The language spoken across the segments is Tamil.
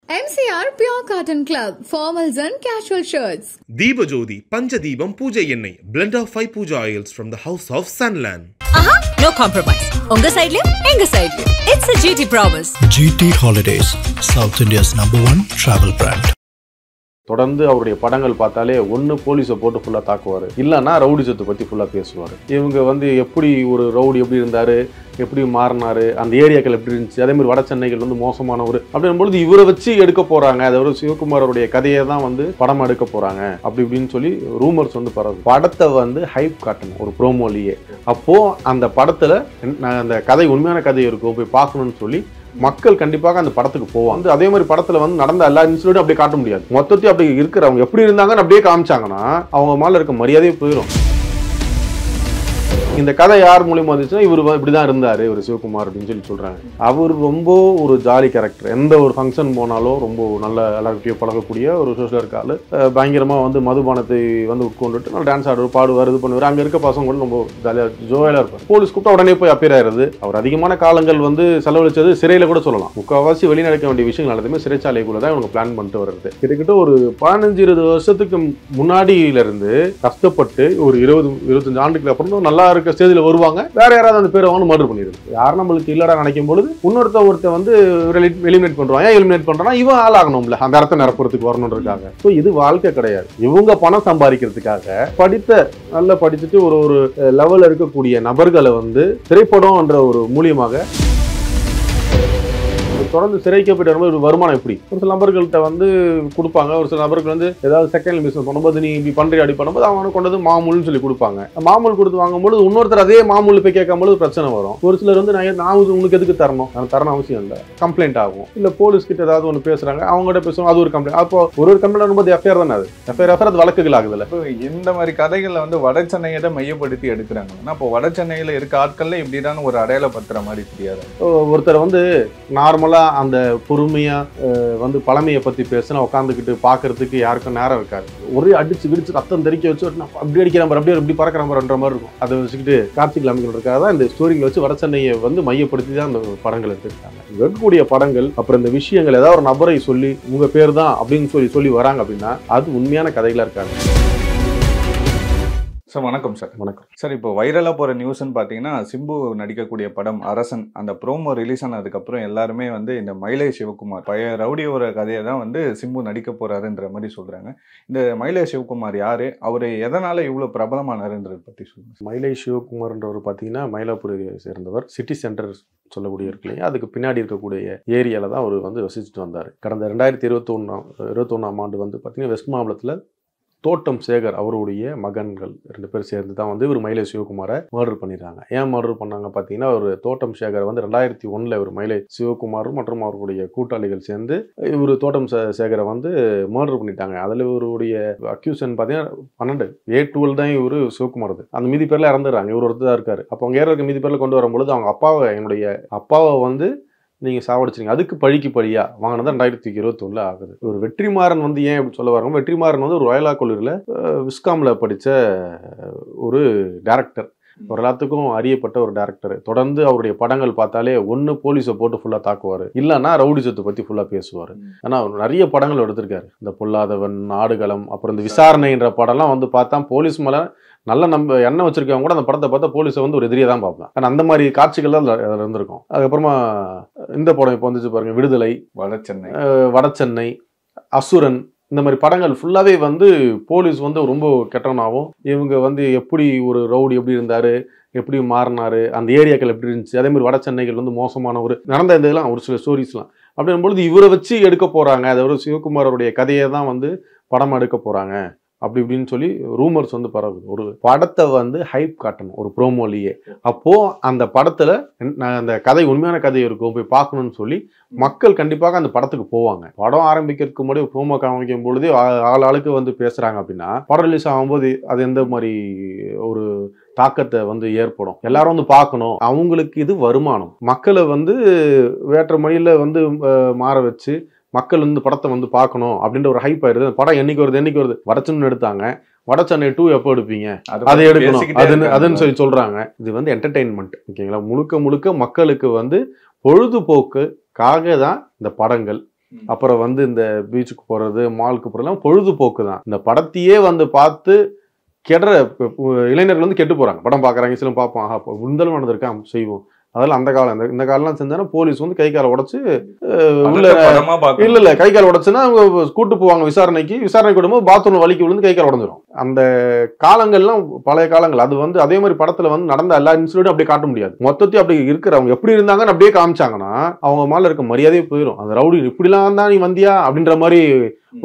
MCR Pure Cotton Club, formals and casual shirts. Deepajodi, Panchadeepam, Puja Ennai, blend of 5 puja oils from the house of Sunland. No compromise. Unga side liyo, enga side liyo. It's a GT promise. GT Holidays, South India's #1 travel brand. தொடர்ந்து அவருடைய படங்கள் பார்த்தாலே ஒன்று போலீஸை போட்டு ஃபுல்லாக தாக்குவார், இல்லைன்னா ரவுடிசத்தை பற்றி ஃபுல்லாக பேசுவார். இவங்க எப்படி ஒரு ரவுடி எப்படி இருந்தார், எப்படி மாறினார், அந்த ஏரியாக்கள் எப்படி இருந்துச்சு, அதேமாதிரி வட சென்னைகள் மோசமானவர் அப்படின்பொழுது இவரை வச்சு எடுக்க போகிறாங்க. அதாவது சிவகுமார் அவருடைய கதையை தான் படம் எடுக்க போகிறாங்க அப்படி இப்படின்னு சொல்லி ரூமர்ஸ் பரவுது. படத்தை ஹைப் காட்டணும் ஒரு ப்ரோமோலியே. அப்போது அந்த படத்தில் அந்த கதை உண்மையான கதை இருக்கும், போய் பார்க்கணும்னு சொல்லி மக்கள் கண்டிப்பாக அந்த படத்துக்கு போவாங்க. அதே மாதிரி படத்துல நடந்த எல்லா இன்சிடென்ட்டும் அப்படியே காட்ட முடியாது. மொத்தத்தையும் அப்படி இருக்கிறவங்க எப்படி இருந்தாங்கன்னு அப்படியே காமிச்சாங்கன்னா அவங்க மேல இருக்க மரியாதையே போயிடும். இந்த கதை யார் மூலியமா வந்துச்சுன்னா இவர் இப்படிதான் இருந்தாரு இவர் சிவகுமார் அப்படின்னு சொல்லி சொல்றாங்க. அவர் ரொம்ப ஒரு ஜாலி கேரக்டர். எந்த ஒரு ஃபங்க்ஷன் போனாலும் ரொம்ப நல்ல எல்லாருக்கிட்டையும் பழகக்கூடிய ஒரு சோஷியல் இருக்காரு. பயங்கரமா மதுபானத்தை உட்கொண்டுட்டு நல்ல டான்ஸ் ஆடுவார், பாடுவார், இது பண்ணுவார். அங்க இருக்க பசங்க கூட ரொம்ப ஜாலியா ஜோயலா இருப்பார். போலீஸ் கூப்பிட்டா உடனே போய் அப்பியர் ஆயிருது. அவர் அதிகமான காலங்கள் செலவழிச்சது சிறையில கூட சொல்லலாம். முக்கால்வாசி வெளிநடக்க வேண்டிய விஷயங்கள் எல்லாத்தையுமே சிறைச்சாலைக்குள்ள தான் இவங்க பிளான் பண்ணிட்டு வருது. கிட்டத்தட்ட ஒரு 15-20 வருஷத்துக்கு முன்னாடியில இருந்து கஷ்டப்பட்டு ஒரு 20-25 ஆண்டுக்கு அப்புறம் நல்லா இருக்க ஸ்டேஜ்ல வருவாங்க. வேற யாராவது அந்த பேரை மர்டர் பண்ணிடுது. யார் நம்மளுக்கு இல்லடா நினைக்கும் பொழுது ஒருத்தர் எலிமினேட் பண்றாங்க. எலிமினேட் பண்றானா இவன் ஆள் ஆகணும்ல, அந்த இடத்த நிரப்புறதுக்கு வரணும்ன்றதுக்காக. ஸோ இது வாழ்க்கை கிடையாது. இவங்க பணம் சம்பாதிக்கிறதுக்காக நல்லா படிச்சுட்டு ஒரு லெவல்ல இருக்கக்கூடிய நபர்களை திரைப்படம்ன்ற ஒரு மூலியமாக தொடர்ந்து சிறைக்கு போயிட்டு வரும்போது வருமானம் எப்படி ஒரு சில நபர்கள்ட்ட கொடுப்பாங்க. ஒரு சில நபர்கள் ஏதாவது செகண்ட் பிசினஸ் பண்ணும்போது நீ இப்படி பண்றியா அப்படி பண்ணும்போது அவங்க கொண்டு மாமூல்னு சொல்லி கொடுப்பாங்க. மாமூல் கொடுத்து வாங்கும்போது இன்னொருத்தர் அதே மாமூல் போய் கேட்கும்போது பிரச்சனை வரும். ஒரு சிலர் நான் உங்களுக்கு எதுக்கு தரணும், தரணும் அவசியம் இல்லை, கம்ப்ளைண்ட் ஆகும். இல்ல போலீஸ் கிட்ட ஏதாவது ஒன்று பேசுறாங்க, அவங்ககிட்ட பேசுவாங்க, அது ஒரு கம்ப்ளைண்ட். அப்போ ஒரு கம்ப்ளைண்ட் வரும்போது எஃப்ஐஆர் தானே, அது எஃப்ஐஆர் அது வழக்குகள் ஆகுதுல்ல. இந்த மாதிரி கதைகள்ல வட சென்னையை தான் மையப்படுத்தி எடுக்கிறாங்கன்னா அப்போ வட சென்னையில இருக்க ஆட்கள்ல இப்படிதான் ஒரு அடையாளப்படுத்துற மாதிரி தெரியாது. ஒருத்தர் நார்மலா அந்த பொறுமையா பழமையை பத்தி பேசினா உட்காந்துக்கிட்டு பாக்குறதுக்கு யாருக்கும் நேரம் இருக்காது. ஒரே அடிச்சு கிடிச்சு ரத்தம் தெறிக்க வச்சு அப்படி அடிக்கிறான் அப்படியே எப்படி பறக்கிறான்ற மாதிரி இருக்கும். அதை வச்சுக்கிட்டு கார்த்திக் அமைக்கிறதுக்காக தான் இந்த ஸ்டோரிகளை வச்சு வட சென்னையை மையப்படுத்தி தான் அந்த படங்கள் எடுத்துக்கிட்டாங்க. இருக்கக்கூடிய படங்கள் அப்புறம் இந்த விஷயங்கள் ஏதாவது ஒரு நபரை சொல்லி உங்க பேர் தான் அப்படின்னு சொல்லி வராங்க அப்படின்னா அது உண்மையான கதைகளா இருக்காங்க. சார் வணக்கம் சார். வணக்கம் சார். இப்போ வைரலாக போகிற நியூஸ்ன்னு பார்த்தீங்கன்னா சிம்பு நடிக்கக்கூடிய படம் அரசன் அந்த ப்ரோமோ ரிலீஸ் ஆனதுக்கப்புறம் எல்லாருமே இந்த மயிலை சிவகுமார் பழைய ரவுடியோட கதையை தான் சிம்பு நடிக்க போகிறாருன்ற மாதிரி சொல்கிறாங்க. இந்த மயிலை சிவகுமார் யார், அவர் எதனால் இவ்வளோ பிரபலமானாருன்றதை பற்றி சொல்லுங்கள். மயிலை சிவகுமார்ன்றவர் பார்த்தீங்கன்னா மயிலாப்பூரை சேர்ந்தவர். சிட்டி சென்டர் சொல்லக்கூடிய இருக்கு இல்லையா, அதுக்கு பின்னாடி இருக்கக்கூடிய ஏரியாவில் தான் அவர் வசிச்சுட்டு வந்தார். கடந்த 2021ஆம் ஆண்டு பார்த்தீங்கன்னா வெஸ்ட் மாம்பலத்தில் தோட்டம் சேகர் அவருடைய மகன்கள் 2 பேர் சேர்ந்து தான் இவர் மயிலை சிவகுமாரை மர்டர் பண்ணிடுறாங்க. ஏன் மர்டர் பண்ணாங்க பார்த்தீங்கன்னா, ஒரு தோட்டம் சேகர் 2001 இவர் மயிலை சிவகுமாரும் மற்றும் அவருடைய கூட்டாளிகள் சேர்ந்து இவர் தோட்டம் சேகரை மர்டர் பண்ணிட்டாங்க. அதில் இவருடைய அக்யூசன் பார்த்தீங்கன்னா 12 A12 தான் இவர் சிவகுமார். அந்த மீதி பேர்ல இறந்துடுறாங்க. இவர் ஒருத்தர் தான் இருக்காரு. அப்போ அவங்க இருக்க மீதி பேர்ல கொண்டு வரும்பொழுது அவங்க என்னுடைய அப்பாவை நீங்கள் சாவடிச்சிங்க, அதுக்கு பழிக்கு பழியா வாங்கினது 2021 ஆகுது. ஒரு வெற்றிமாறன் ஏன் இப்படி சொல்ல வராங்க, வெற்றிமாறன் ஒரு ரோயலா கல்லூரியில் விஸ்காமில் படித்த ஒரு டேரக்டர், ஒரு எல்லாத்துக்கும் அறியப்பட்ட ஒரு டேரக்டர். தொடர்ந்து அவருடைய படங்கள் பார்த்தாலே ஒன்று போலீஸை போட்டு ஃபுல்லாக தாக்குவார், இல்லைன்னா ரவுடிசத்தை பற்றி ஃபுல்லாக பேசுவார். ஆனால் நிறைய படங்கள் எடுத்திருக்காரு. இந்த பொல்லாதவன், ஆடுகளம், அப்புறம் இந்த விசாரணைன்ற படம்லாம் பார்த்தா போலீஸ் மேலே நல்ல எண்ணெய் வச்சிருக்கவங்க கூட அந்த படத்தை பார்த்தா போலீஸை ஒரு எதிரியை தான் பார்ப்பேன். ஆனால் அந்த மாதிரி காட்சிகள் தான் அதில் இருந்திருக்கும். அதுக்கப்புறமா இந்த படம் இப்போ பாருங்க, விடுதலை, வடசென்னை, அசுரன், இந்த மாதிரி படங்கள் ஃபுல்லாகவே போலீஸ் ரொம்ப கெட்டவனாகவும் இவங்க எப்படி ஒரு ரவுடி எப்படி இருந்தார், எப்படி மாறினாரு, அந்த ஏரியாக்கள் எப்படி இருந்துச்சு, அதே மாதிரி வட சென்னைகள் மோசமானவர் நடந்த இந்த இதெல்லாம் ஒரு சில ஸ்டோரிஸ்லாம் அப்படின்பொழுது இவரை வச்சு எடுக்க போகிறாங்க. அதாவது சிவகுமார் அவருடைய கதையை தான் படம் எடுக்க போகிறாங்க அப்படி இப்படின்னு சொல்லி ரூமர்ஸ் பரவுது. ஒரு படத்தை ஹைப் காட்டணும் ஒரு ப்ரோமோலியே. அப்போ அந்த படத்துல அந்த கதை உண்மையான கதை இருக்கும், போய் பார்க்கணும்னு சொல்லி மக்கள் கண்டிப்பாக அந்த படத்துக்கு போவாங்க. படம் ஆரம்பிக்கிறதுக்கு முன்னாடி ப்ரோமோ காமிக்கும் பொழுதே ஆளுக்கு பேசுறாங்க அப்படின்னா படம் ரிலீஸ் ஆகும்போது அது எந்த மாதிரி ஒரு தாக்கத்தை ஏற்படும். எல்லாரும் பார்க்கணும், அவங்களுக்கு இது வருமானம். மக்களை வேற்ற மொழியில மாற வச்சு மக்கள் படத்தை பார்க்கணும் அப்படின்ற ஒரு ஹைப் ஆயிடுது. படம் என்னைக்கு வருது வடச்சென்னை எடுத்தாங்க, வடசென்னை 2 எப்போ எடுப்பீங்க, அதை எடுக்கணும் அதுன்னு சொல்லி சொல்றாங்க. இது என்டர்டெயின்மெண்ட், ஓகேங்களா. முழுக்க மக்களுக்கு பொழுதுபோக்குக்காக தான் இந்த படங்கள். அப்புறம் வந்து இந்த பீச்சுக்கு போறது, மாலுக்கு போறதுலாம் பொழுதுபோக்கு தான். இந்த படத்தையே வந்து பார்த்து கெடுற இளைஞர்கள் வந்து கெட்டு போறாங்க. படம் பாக்குறாங்க, சில பார்ப்போம், ஆஹா முந்தலும் நடந்திருக்கா செய்வோம். அதெல்லாம் அந்த காலம், இந்த காலம்லாம் செஞ்சானா போலீஸ் வந்து கை காலை உடைச்சு உள்ள இல்ல கை கால் உடைச்சுன்னா அவங்க கூட்டு போவாங்க விசாரணை கூடும்போது பாத்ரூம் வலிக்கு விழுந்து கை கால் உடஞ்சிரும். அந்த காலங்கள்லாம் பழைய காலங்கள். அது வந்து அதே மாதிரி படத்துல வந்து நடந்த எல்லா இன்சிடென்ட்டும் அப்படியே காட்ட முடியாது. மொத்தத்தையும் அப்படி இருக்கிறவங்க எப்படி இருந்தாங்கன்னு அப்படியே காமிச்சாங்கன்னா அவங்க மேல இருக்க மரியாதையே போயிடும். அந்த ரவுடி இப்படிலாம் தான் நீ வந்தியா அப்படின்ற மாதிரி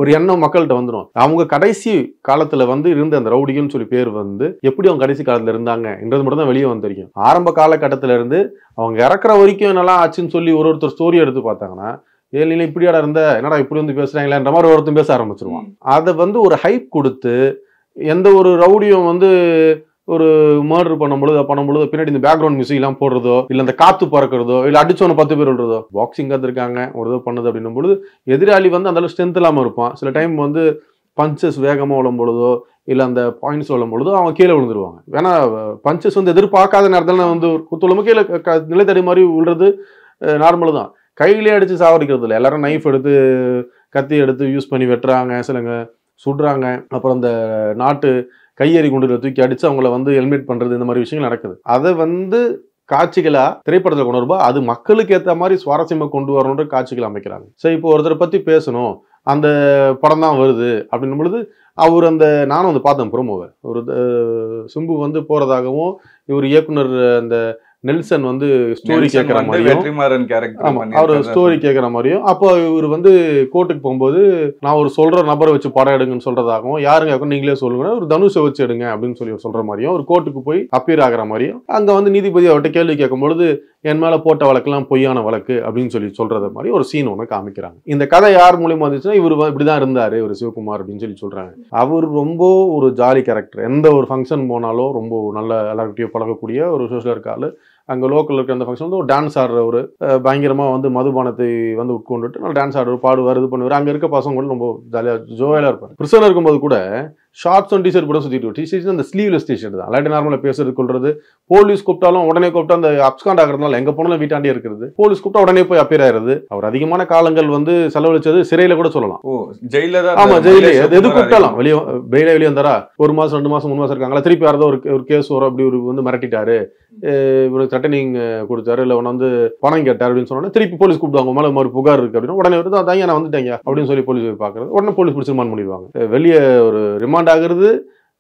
ஒரு எண்ணம் மக்கள்கிட்ட வந்துடும். அவங்க கடைசி காலத்துல வந்து இருந்த அந்த ரவுடிகள்னு சொல்லி பேர் வந்து எப்படி அவங்க கடைசி காலத்துல இருந்தாங்கன்றது மட்டும் தான் வெளியே வந்து தெரியும். ஆரம்ப காலகட்டத்துல இருந்து அவங்க இறக்குற வரைக்கும் என்னெல்லாம் ஆச்சுன்னு சொல்லி ஒருத்தர் ஸ்டோரி எடுத்து பார்த்தாங்கன்னா, ஏன் இப்படியாடா இருந்த, என்னடா இப்படி வந்து பேசுறாங்களேன்ற மாதிரி ஒருத்தர் பேச ஆரம்பிச்சிருவான். அதை வந்து ஒரு ஹைப் கொடுத்து எந்த ஒரு ரவுடியும் வந்து ஒரு மர்டர் பண்ணும்பொழுது பின்னாடி இந்த பேக்ரவுண்ட் மியூசிக் எல்லாம் போடுறதோ, இல்ல இந்த காத்து பறக்கிறதோ, இல்ல அடிச்சவன 10 பேர் விடுறதோ, பாக்ஸிங் கத்துருக்காங்க ஒரு இதோ பண்ணுது அப்படின்னும் பொழுது எதிராளி வந்து அந்த அளவு ஸ்ட்ரென்த் இல்லாம இருப்பான். சில டைம் வந்து பஞ்சஸ் வேகமா விழும் பொழுதோ இல்ல அந்த பாயிண்ட்ஸ் விழும் பொழுதோ அவங்க கீழே விழுந்துருவாங்க. ஏன்னா பஞ்சஸ் வந்து எதிர்பார்க்காத நேரத்துல வந்து குத்துலமு கீழே நிலைத்தடி மாதிரி விழுறது நார்மல் தான். கையிலே அடிச்சு சாவடிக்கிறது இல்லை. எல்லாரும் நைஃப் எடுத்து கத்தி எடுத்து யூஸ் பண்ணி வெட்டுறாங்க, சிலங்க சுடுறாங்க. அப்புறம் இந்த நாட்டு கையெறி குண்டுகளை தூக்கி அடிச்சு அவங்கள வந்து ஹெல்மெட் பண்றது, இந்த மாதிரி விஷயங்கள் நடக்குது. அதை வந்து காட்சிகளா திரைப்படத்தில் கொண்டு வரும்போ அது மக்களுக்கு ஏற்ற மாதிரி சுவாரஸ்யமா கொண்டு வரணுன்ற காட்சிகள் அமைக்கிறாங்க. சரி, இப்போ ஒருத்தரை பத்தி பேசணும், அந்த படம் தான் வருது அப்படின்னும் பொழுது அவர் அந்த நானும் வந்து பார்த்தேன் ப்ரோமோவை. ஒரு சிம்பு வந்து போறதாகவும் இவர் இயக்குனர் அந்த நெல்சன் வந்து ஸ்டோரி கேட்கிற மாதிரியும் அவர் ஸ்டோரி கேட்கிற மாதிரியும், அப்போ இவர் வந்து கோர்ட்டுக்கு போகும்போது நான் ஒரு சொல்ற நபரை வச்சு படம் எடுங்கன்னு சொல்றதாகவும், யாருங்க நீங்களே சொல்லுங்க, ஒரு தனுஷை வச்சு எடுங்க அப்படின்னு சொல்லி சொல்ற மாதிரியும், ஒரு கோர்ட்டுக்கு போய் அப்பீர் ஆகிற மாதிரியும், அங்க வந்து நீதிபதி அவர்கிட்ட கேள்வி கேட்கும் பொழுது என் மேல போட்ட வழக்கெல்லாம் பொய்யான வழக்கு அப்படின்னு சொல்றது மாதிரி ஒரு சீன் ஒன்று காமிக்கிறாங்க. இந்த கதை யார் மூலியமா வந்துச்சுன்னா இவர் இப்படிதான் இருந்தாரு இவர் சிவகுமார் அப்படின்னு சொல்றாங்க. அவர் ரொம்ப ஒரு ஜாலி கேரக்டர். எந்த ஒரு ஃபங்க்ஷன் போனாலும் ரொம்ப நல்ல எல்லார்கிட்டையும் பழகக்கூடிய ஒரு சோஷியல் இருக்காரு. அங்கே லோக்கல் இருக்க அந்த ஃபங்க்ஷன் வந்து ஒரு டான்ஸ் ஆடுறவர், பயங்கரமாக வந்து மதுபானத்தை வந்து உட்கொண்டுட்டு நல்லா டான்ஸ் ஆடுறவர், பாடுவார், இது பண்ணுவார். அங்கே இருக்க பசங்க கூட ரொம்ப ஜாலியாக ஜோயலாக இருப்பார். பிரிசனாக இருக்கும்போது கூட ஷார்ட்ஸ் அண்ட் டிஷர்ட் கூட சுற்றிட்டு டிஷர்ட் அந்த ஸ்லீவ்லெஸ் டிஷர்ட் தான். அல்லாட்டி நார்மலாக பேசுறது கொள்றது. போலீஸ் கூப்பிட்டாலும் உடனே கூப்பிட்டா அந்த அப்ஸ்காண்ட் ஆகிறதுனால எங்கே போனாலும் வீட்டாண்டே இருக்கிறது. போலீஸ் கூப்பிட்டா உடனே போய் அப்பீர் ஆயிருது. அவர் அதிகமான காலங்கள் வந்து செலவழிச்சது சிறையில கூட சொல்லலாம். ஆமா, ஜெயில எது கூப்பிட்டாலும் வெளியே வந்தாரா, 1 மாசம் 2 மாசம் 3 மாசம் இருக்காங்களா, திருப்பி யாரதோ ஒரு கேஸ் வரும், அப்படி ஒரு வந்து மிரட்டிட்டாரு, இவருக்கு த்ரெட்டனிங் கொடுத்தாரு, இல்லை வந்து பணம் கேட்டார் அப்படின்னு சொன்னா திருப்பி போலீஸ் கூப்பிடுவாங்க, மேலே மாதிரி புகார் இருக்கு அப்படின்னா உடனே வருது, அதான் நான் வந்துட்டேங்க அப்படின்னு சொல்லி போலீஸ் போய் பார்க்கறது. உடனே போலீஸ் பிடிச்சி ரிமாண்ட் பண்ணிடுவாங்க. வெளியே ஒரு ரிமாண்ட் ஆகுறது,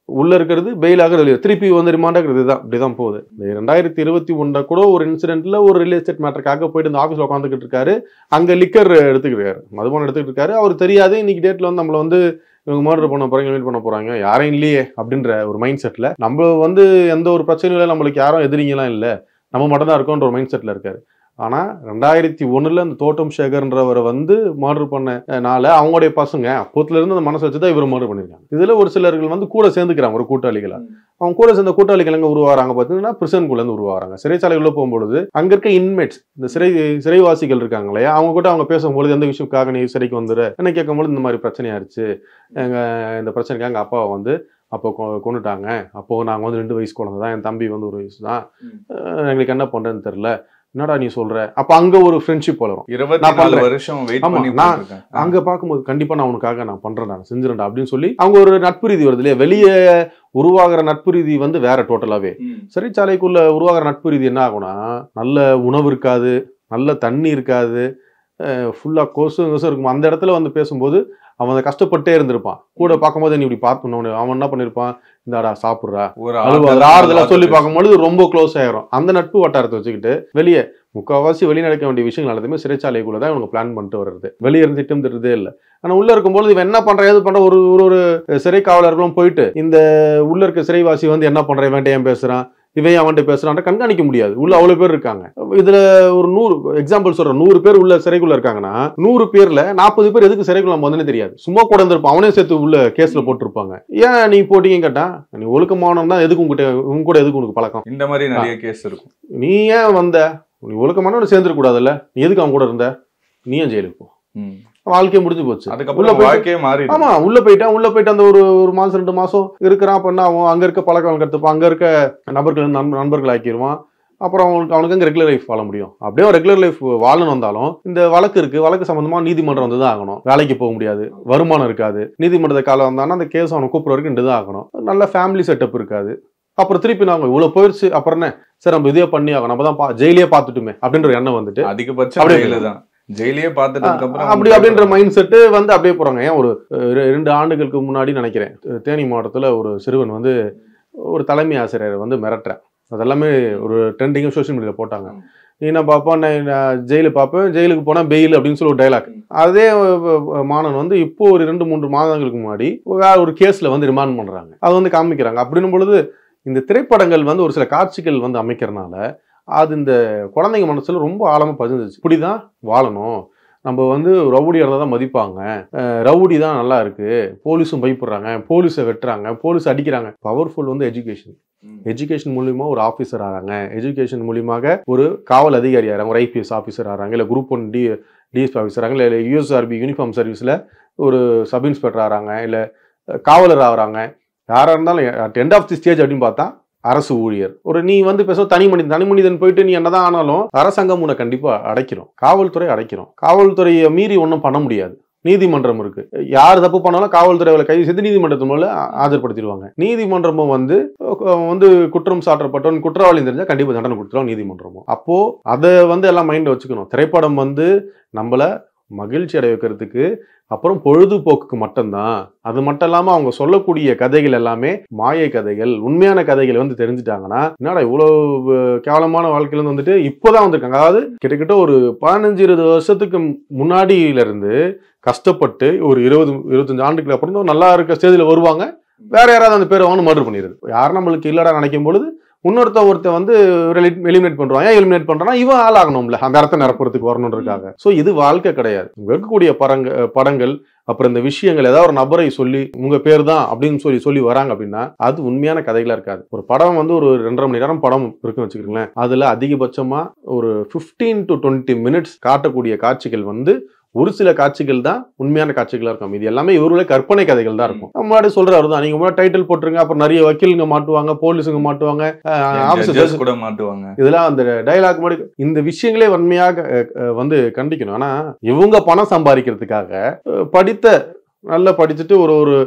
உள்ள இருக்கிறது, பெயில் ஆகுறது, திருப்பி வந்து ரிமாண்ட் ஆகுறது. இதுதான் இப்படிதான் போகுது. 2021 கூட ஒரு இன்சிடென்ட்ல ஒரு ரியல் எஸ்டேட் மேட்டருக்காக போயிட்டு இந்த ஆஃபீஸ்ல உட்காந்துக்கிட்டு இருக்காரு. அங்க லிக்கர் எடுத்துக்கிட்டு இருக்காரு, மதுபானம் எடுத்துக்கிட்டு இருக்காரு. அவர் தெரியாது இன்னைக்கு டேட்ல வந்து நம்மள வந்து இவங்க மர்டர் பண்ண போறாங்க, மீட் பண்ண போறாங்க, யாரும் இல்லையே அப்படின்ற ஒரு மைண்ட் செட்ல, நம்ம வந்து எந்த ஒரு பிரச்சனையும் இல்லை, நம்மளுக்கு யாரும் எதிரிங்கெல்லாம் இல்லை, நம்ம மட்டும் தான் இருக்கோன்ற ஒரு மைண்ட் செட்ல இருக்காரு. ஆனா 2001 அந்த தோட்டம் சேகர்ன்றவரை வந்து மர்டர் பண்ணனால அவங்களுடைய பசங்க அப்போத்துல இருந்து அந்த மனசு வச்சுதான் இவர் மர்டர் பண்ணிருக்காங்க. இதுல ஒரு சிலர்கள் வந்து கூட சேர்ந்துக்கிறாங்க ஒரு கூட்டாளிகளா. அவங்க கூட சேர்ந்த கூட்டாளிகள் எங்க உருவாகிறாங்க பார்த்தீங்கன்னா பிரிசனுக்குள்ள இருந்து உருவாகிறாங்க. சிறைச்சாலைக்குள்ள போகும்பொழுது அங்க இருக்க இன்மேட்ஸ், இந்த சிறைவாசிகள் இருக்காங்க இல்லையா, அவங்க கூட அவங்க பேசும்பொழுது எந்த விஷயத்துக்காக நீ சிறைக்கு வந்துரு என்ன கேட்கும்போது இந்த மாதிரி பிரச்சனையாயிருச்சு, இந்த பிரச்சனைக்காக எங்க அப்பாவை வந்து அப்போ கொண்டுட்டாங்க, அப்போ நாங்க வந்து 2 வயசு குழந்தை தான், என் தம்பி வந்து 1 வயசு தான், எங்களுக்கு என்ன பண்றேன்னு தெரியல, என்னடா நீ சொல்ற. அப்ப அங்க ஒரு ஃப்ரெண்ட்ஷிப் வளரும். 24 வருஷம் வெயிட் பண்ணி அங்க பாக்கும்போது கண்டிப்பா நான் உனக்காக நான் பண்றேன்டா, செஞ்சிரேன்டா அப்படின்னு சொல்லி அவங்க ஒரு நட்பு ரீதி வருது இல்லையா. வெளியே உருவாகிற நட்பு ரீதி வந்து வேற டோட்டலாவே. சிறைச்சாலைக்குள்ள உருவாகிற நட்பு ரீதி என்ன ஆகும்னா, நல்ல உணவு இருக்காது, நல்ல தண்ணி இருக்காது, ஃபுல்லா கொசு இருக்கும். அந்த இடத்துல வந்து பேசும்போது அவன் கஷ்டப்பட்டே இருந்திருப்பான். கூட பார்க்கும்போது நீ இப்படி பார்க்கணும், அவன் என்ன பண்ணிருப்பான், இந்தாடா சாப்பிட்றா, ஆறுதலா சொல்லி பார்க்கும்போது ரொம்ப க்ளோஸ் ஆயிரும். அந்த நட்பு வட்டாரத்தை வச்சுக்கிட்டு வெளியே முக்கால்வாசி வெளியே நடக்க வேண்டிய விஷயங்கள் எல்லாத்தையுமே சிறைச்சாலைக்குள்ளதான் இவங்க பிளான் பண்ணிட்டு வர்றது. வெளியே இருந்து திட்டம் திட்டதே இல்லை. ஆனா உள்ள இருக்கும்போது இவன் என்ன பண்ற ஏது பண்ற ஒரு சிறை காவலர்களும் போயிட்டு இந்த உள்ள இருக்க சிறைவாசி வந்து என்ன பண்ற, இவன் ஏன் பேசுறான், இவன் அவன்கிட்ட பேசுறான் கண்காணிக்க முடியாது. உள்ள அவ்வளவு பேர் இருக்காங்க. இதுல ஒரு 100 எக்ஸாம்பிள் சொல்றேன். 100 பேர் உள்ள சிறைக்குள்ள இருக்காங்கன்னா 100 பேர்ல 40 பேர் எதுக்கு சிறைக்குள்ள நம்ம வந்தே தெரியாது. சும்மா கூட இருந்திருப்பான், அவனே சேர்த்து உள்ள கேஸ்ல போட்டிருப்பாங்க. ஏன் நீ போட்டீங்கன்னு கேட்டா, நீ ஒழுக்கமானவன் தான், எதுக்கு உங்க கூட எதுக்கு உனக்கு பழக்கம், இந்த மாதிரி நிறைய கேஸ் இருக்கும். நீ ஏன் வந்த, நீ ஒழுக்கமானவன் சேர்ந்துட கூடாதுல்ல, நீ எதுக்கு அவன் கூட இருந்த, நீ ஏன் ஜெயிலுக்கு போ, வாழ்க்கையே முடிஞ்சு போச்சு. அதுக்கப்புறம் வாழ்க்கையே மாறி. ஆமா, உள்ள போயிட்டு அந்த ஒரு மாசம் 2 மாசம் இருக்கிறான். அப்படின்னா அவன் அங்க இருக்க பழக்கம் கத்துப்பான், அங்க இருக்க நண்பர்கள் ஆக்கிடுவான். அப்புறம் அவனுக்கு அங்கே ரெகுலர் லைஃப் வாழ முடியும். அப்படியே ரெகுலர் லைஃப் வாழணும் வந்தாலும் இந்த வழக்கு இருக்கு, வழக்கு சம்பந்தமா நீதிமன்றம் வந்து தான் ஆகணும். வேலைக்கு போக முடியாது, வருமானம் இருக்காது. நீதிமன்றத்தை காலம் வந்தானா அந்த கேஸ் அவனை கூப்பிட்ற வரைக்கும் தான் ஆகணும். நல்ல ஃபேமிலி செட்டப் இருக்காது. அப்புறம் திருப்பி நாங்கள் இவ்வளோ போயிடுச்சு, அப்புறம் என்ன சார் நம்ம இதே பண்ணி ஆகும், நம்ம தான் ஜெயிலே பார்த்துட்டுமே அப்படின்ற ஒரு எண்ணம் வந்துட்டு அதிகபட்சம் தான் ஜெயிலே பார்த்துட்டதுக்கு அப்புறம் அப்படின்ற மைண்ட் செட்டு வந்து அப்படியே போறாங்க. ஏன் ஒரு 2 ஆண்டுகளுக்கு முன்னாடி நினைக்கிறேன், தேனி மாவட்டத்தில் ஒரு சிறுவன் வந்து ஒரு தலைமை ஆசிரியரை வந்து மிரட்டுறேன். அதெல்லாமே ஒரு ட்ரெண்டிங்காக சோஷியல் மீடியாவில் போட்டாங்க. நீ நான் பார்ப்பேன், நான் ஜெயிலு பார்ப்பேன், ஜெயிலுக்கு போனால் பெயில் அப்படின்னு சொல்லி ஒரு டைலாக். அதே மாணவன் வந்து இப்போ ஒரு 2-3 மாதங்களுக்கு முன்னாடி வேற ஒரு கேஸில் வந்து ரிமாண்ட் பண்ணுறாங்க. அது வந்து காமிக்கிறாங்க. அப்படின்னும் பொழுது இந்த திரைப்படங்கள் வந்து ஒரு சில காட்சிகள் வந்து அமைக்கிறனால அது இந்த குழந்தைங்க மனசுல ரொம்ப ஆழமாக பதிஞ்சிச்சு. இப்படிதான் வாழணும், நம்ம வந்து ரவுடியாக இருந்தால் தான் மதிப்பாங்க, ரவுடி தான் நல்லா இருக்கு, போலீஸும் பயப்படுறாங்க, போலீஸை வெட்டுறாங்க, போலீஸ் அடிக்கிறாங்க. பவர்ஃபுல் வந்து எஜுகேஷன் மூலியமா ஒரு ஆஃபீஸர் ஆகிறாங்க, எஜுகேஷன் மூலியமாக ஒரு காவல் அதிகாரி ஆகிறாங்க, ஒரு ஐபிஎஸ் ஆஃபீஸர் ஆகிறாங்க, இல்லை குரூப் 1 டிஎஸ்பி ஆஃபீஸர் ஆகிறாங்க, இல்லை யூஎஸ்ஆர்பி யூனிஃபார்ம் சர்வீஸில் ஒரு சப் இன்ஸ்பெக்டர் ஆகிறாங்க, இல்லை காவலர் ஆகிறாங்க. யாராக இருந்தாலும் at end of the stage அப்படின்னு பார்த்தா அரசு ஊழியர். ஒரு நீ வந்து பேச தனி மனிதன் போயிட்டு நீ என்னதான் ஆனாலும் அரசாங்கம் உன்னை கண்டிப்பா அடைக்கிறோம், காவல்துறை அடைக்கிறோம். காவல்துறையை மீறி ஒன்றும் பண்ண முடியாது. நீதிமன்றம் இருக்கு, யார் தப்பு பண்ணாலும் காவல்துறைகளை கைது செய்து நீதிமன்றத்து மூலம் ஆஜர்படுத்திடுவாங்க. நீதிமன்றமும் வந்து குற்றம் சாட்டப்பட்டவன் குற்றவாளி தெரிஞ்சா கண்டிப்பா தண்டனை கொடுத்துருவாங்க நீதிமன்றமும். அப்போ அதை வந்து எல்லாம் மைண்ட்ல வச்சுக்கணும். திரைப்படம் வந்து நம்மள மகிழ்ச்சி அடைய வைக்கிறதுக்கு அப்புறம் பொழுதுபோக்குக்கு மட்டும்தான். அது மட்டும் இல்லாம அவங்க சொல்லக்கூடிய கதைகள் எல்லாமே மாயை கதைகள். உண்மையான கதைகள் வந்து தெரிஞ்சுட்டாங்கன்னா என்னடா இவ்வளவு கேவலமான வாழ்க்கையில இருந்து வந்துட்டு இப்போதான் வந்திருக்காங்க. அதாவது கிட்டத்தட்ட ஒரு 15-20 வருஷத்துக்கு முன்னாடியில இருந்து கஷ்டப்பட்டு ஒரு 20-25 ஆண்டுக்கு அப்புறம் நல்லா இருக்க ஸ்டேஜில் வருவாங்க. வேற யாராவது அந்த பேரை வாங்க மர்டர் பண்ணிடுது. யார் நம்மளுக்கு இல்லடா நினைக்கும் பொழுது ஒருத்த வந்து எலிமினேட் பண்றான். ஏன் எலிமினேட் பண்றான்னா இவன் ஆள் ஆகணும்ல, அந்த இடத்த நிரப்புறதுக்கு வரணுன்றதுக்காக. ஸோ இது வாழ்க்கை கிடையாது. இருக்கக்கூடிய படங்கள் அப்புறம் இந்த விஷயங்கள் ஏதாவது ஒரு நபரை சொல்லி உங்க பேர் தான் அப்படின்னு சொல்லி வராங்க அப்படின்னா அது உண்மையான கதைகளா இருக்காது. ஒரு படம் வந்து ஒரு 2.5 மணி நேரம் படம் இருக்குன்னு வச்சுக்கிறீங்களேன், அதுல அதிகபட்சமா ஒரு 15 to 20 minutes காட்டக்கூடிய காட்சிகள் வந்து ஒரு சில காட்சிகள் தான் உண்மையான காட்சிகளா இருக்கும். இது எல்லாமே இவருடைய கற்பனை கதைகள் தான் இருக்கும். முன்னாடி சொல்றாரு தான், நீங்க முன்னாடி டைட்டில் போட்டுருங்க, அப்புறம் நிறைய வக்கீலுங்க மாட்டுவாங்க, போலீஸுங்க மாட்டுவாங்க, ஆபீசர்ஸ் கூட மாட்டுவாங்க. இதெல்லாம் அந்த டைலாக் மாதிரி இந்த விஷயங்களே வன்மையாக வந்து கண்டிக்கணும். ஆனா இவங்க பணம் சம்பாதிக்கிறதுக்காக நல்லா படிச்சுட்டு ஒரு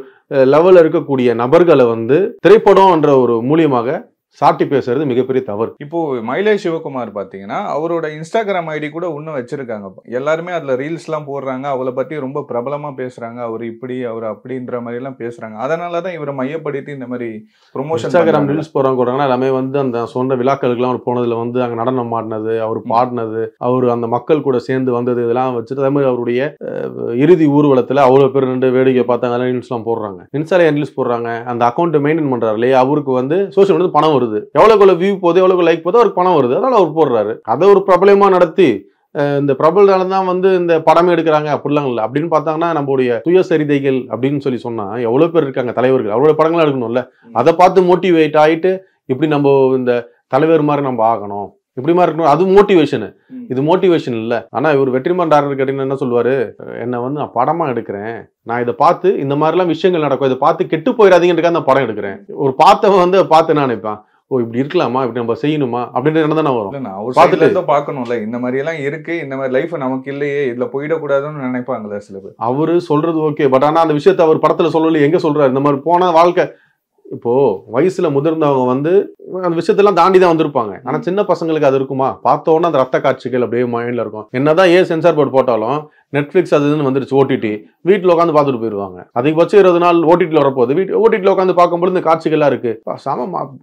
லெவல்ல இருக்கக்கூடிய நபர்களை வந்து திரைப்படம் என்ற ஒரு மூலியமாக சாட்டி பேசுறது மிகப்பெரிய தவறு. இப்போ மயிலை சிவகுமார் பாத்தீங்கன்னா அவரோட இன்ஸ்டாகிராம் ஐடி கூட இன்னும் வச்சிருக்காங்க. எல்லாருமே அதுல ரீல்ஸ் எல்லாம் போடுறாங்க, அவளை பத்தி ரொம்ப பிரபலமா பேசுறாங்க, அவர் இப்படி அவர் அப்படின்ற மாதிரி எல்லாம் பேசுறாங்க. அதனாலதான் இவரை மையப்படுத்தி இந்த மாதிரி ப்ரொமோஷன் இன்ஸ்டாகிராம் ரீல்ஸ் போறாங்க. எல்லாமே வந்து அந்த சொன்ன விழாக்களுக்கு அவர் போனதுல வந்து அங்க நடனம் ஆடினது, அவர் பாடினது, அவர் அந்த மக்கள் கூட சேர்ந்து வந்தது, இதெல்லாம் வச்சுட்டு அதே மாதிரி அவருடைய இறுதி ஊர்வலத்துல அவ்வளவு பேர் நின்று வேடிக்கை பார்த்தாங்க, அதெல்லாம் ரீல்ஸ் எல்லாம் போடுறாங்க. இன்ஸ்டால ரீல்ஸ் போடுறாங்க. அந்த அக்கௌண்ட் மெயின்டைன் பண்றாரு இல்லையா, அவருக்கு வந்து சோசியல் மீடியா பணம் வருது, எவ்வளவு வியூ போகுது, எவ்வளவு லைக் போகுது, அவருக்கு பணம் வருது, அதனால அவர் போடுறாரு. அதை ஒரு பிரபலமா நடத்தி இந்த பிரபலத்தால தான் வந்து இந்த படமே எடுக்கிறாங்க அப்படிலாம் இல்லை. அப்படின்னு பார்த்தாங்கன்னா நம்மளுடைய சுயசரிதைகள் அப்படின்னு சொன்னா எவ்வளவு பேர் இருக்காங்க தலைவர்கள், அவருடைய படங்கள்லாம் எடுக்கணும்ல. அதை பார்த்து மோட்டிவேட் ஆயிட்டு இப்படி நம்ம இந்த தலைவர் மாதிரி நம்ம ஆகணும், இப்படி மாதிரி இருக்கணும், அது மோட்டிவேஷன். இது மோட்டிவேஷன் இல்லை. ஆனா இவர் வெற்றிமாறன் டாக்டர் கேட்டீங்கன்னா என்ன சொல்லுவாரு, என்னை வந்து நான் படமா எடுக்கிறேன், நான் இதை பார்த்து இந்த மாதிரிலாம் விஷயங்கள் நடக்கும், இதை பார்த்து கெட்டு போயிடாதீங்கன்றக்காக நான் படம் எடுக்கிறேன். ஒரு பார்த்தவன் வந்து பார்த்து நான் நினைப்பேன், ஓ இப்படி இருக்கலாமா, இப்படி நம்ம செய்யணுமா அப்படின்னு என்ன தானே வரும். பார்த்துட்டு பார்க்கணும்ல, இந்த மாதிரி எல்லாம் இருக்கு, இந்த மாதிரி லைஃப் நமக்கு இல்லையே, இதுல போயிடக்கூடாதுன்னு நினைப்பாங்களே சில பேர். அவரு சொல்றது ஓகே, பட் ஆனா அந்த விஷயத்த அவர் படத்துல சொல்லல. எங்க சொல்றாரு, இந்த மாதிரி போன வாழ்க்கை இப்போ வயசுல முதிர்ந்தவங்க வந்து அந்த விஷயத்தெல்லாம் தாண்டி தான் வந்திருப்பாங்க. ஆனா சின்ன பசங்களுக்கு அது இருக்குமா, பார்த்த உடனே அந்த ரத்த காட்சிகள் அப்படியே மைண்ட்ல இருக்கும். என்னதான் சென்சார் போர்டு போட்டாலும் நெட்ஃபிளிக்ஸ் அதுன்னு வந்துருச்சு, ஓடிடி, வீட்டில் உட்காந்து பார்த்துட்டு போயிடுவாங்க. அதிகபட்சம் 20 நாள் ஓடிடியில் வரப்போகுது. ஓடிடியில் உட்காந்து பார்க்கும்போது இந்த காட்சிகள்லாம் இருக்கு,